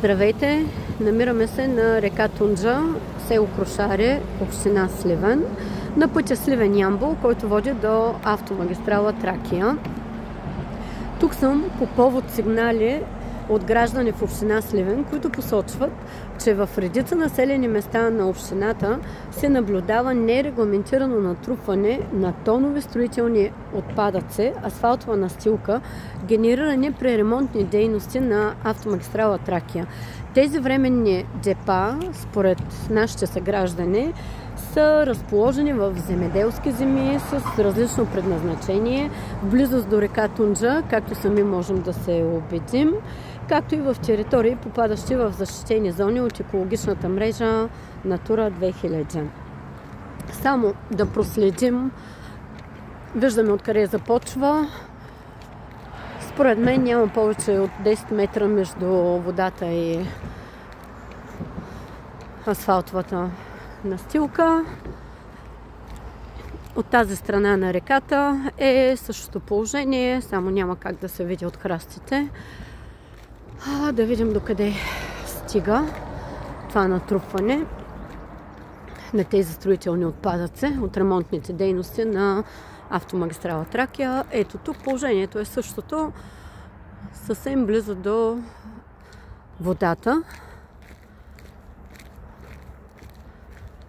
Здравейте! Намираме се на река Тунджа, село Крушаре, община Сливен, на пътя Сливен-Ямбол, който води до автомагистрала Тракия. Тук съм по повод сигнали от граждани в община Сливен, които посочват, че в редица населени места на общината се наблюдава нерегламентирано натрупване на тонови строителни отпадъци, асфалтова настилка, генерирани при ремонтни дейности на автомагистрала Тракия. Тези временни депа, според нашите съграждани, са разположени в земеделски земи с различно предназначение, в близост до река Тунджа, както сами можем да се убедим, както и в територии, попадащи в защитени зони от екологичната мрежа Натура 2000. Само да проследим, виждаме откъде започва. Според мен няма повече от 10 метра между водата и асфалтовата настилка. От тази страна на реката е същото положение, само няма как да се види от храстите. Да видим докъде стига това натрупване на тези строителни отпадъци от ремонтните дейности на автомагистрала Тракия. Ето тук положението е същото, съвсем близо до водата.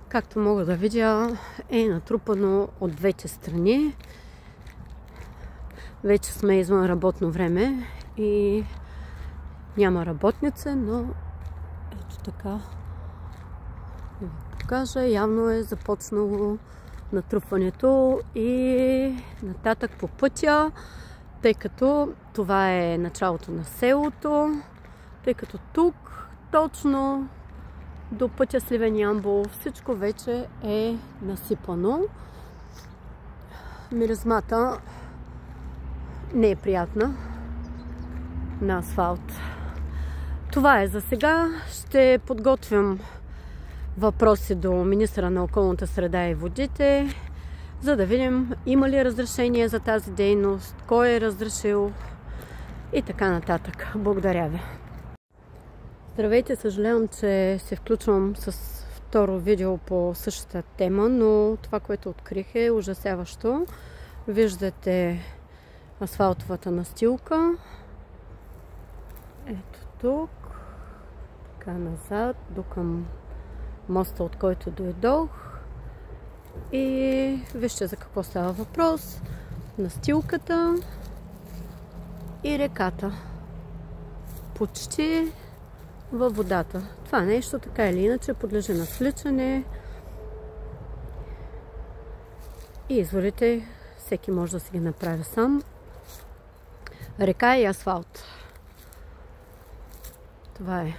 Както мога да видя, е натрупано от двете страни. Вече сме извън работно време и няма работници, но ето така да ви покажа. Явно е започнало натрупването и нататък по пътя, тъй като това е началото на селото, тъй като тук точно до пътя Сливен-Ямбол всичко вече е насипано. Миризмата не е приятна на асфалт. Това е за сега. Ще подготвим въпроси до министъра на околната среда и водите, за да видим има ли разрешение за тази дейност, кой е разрешил и така нататък. Благодаря ви! Здравейте! Съжалявам, че се включвам с второ видео по същата тема, но това, което открих, е ужасяващо. Виждате асфалтовата настилка. Ето тук, така назад, до към моста, от който дойдох. И вижте за какво става въпрос. Настилката и реката. Почти във водата. Това нещо така или иначе подлежи на свличане. И изводите всеки може да си ги направи сам. Река и асфалт. Това е.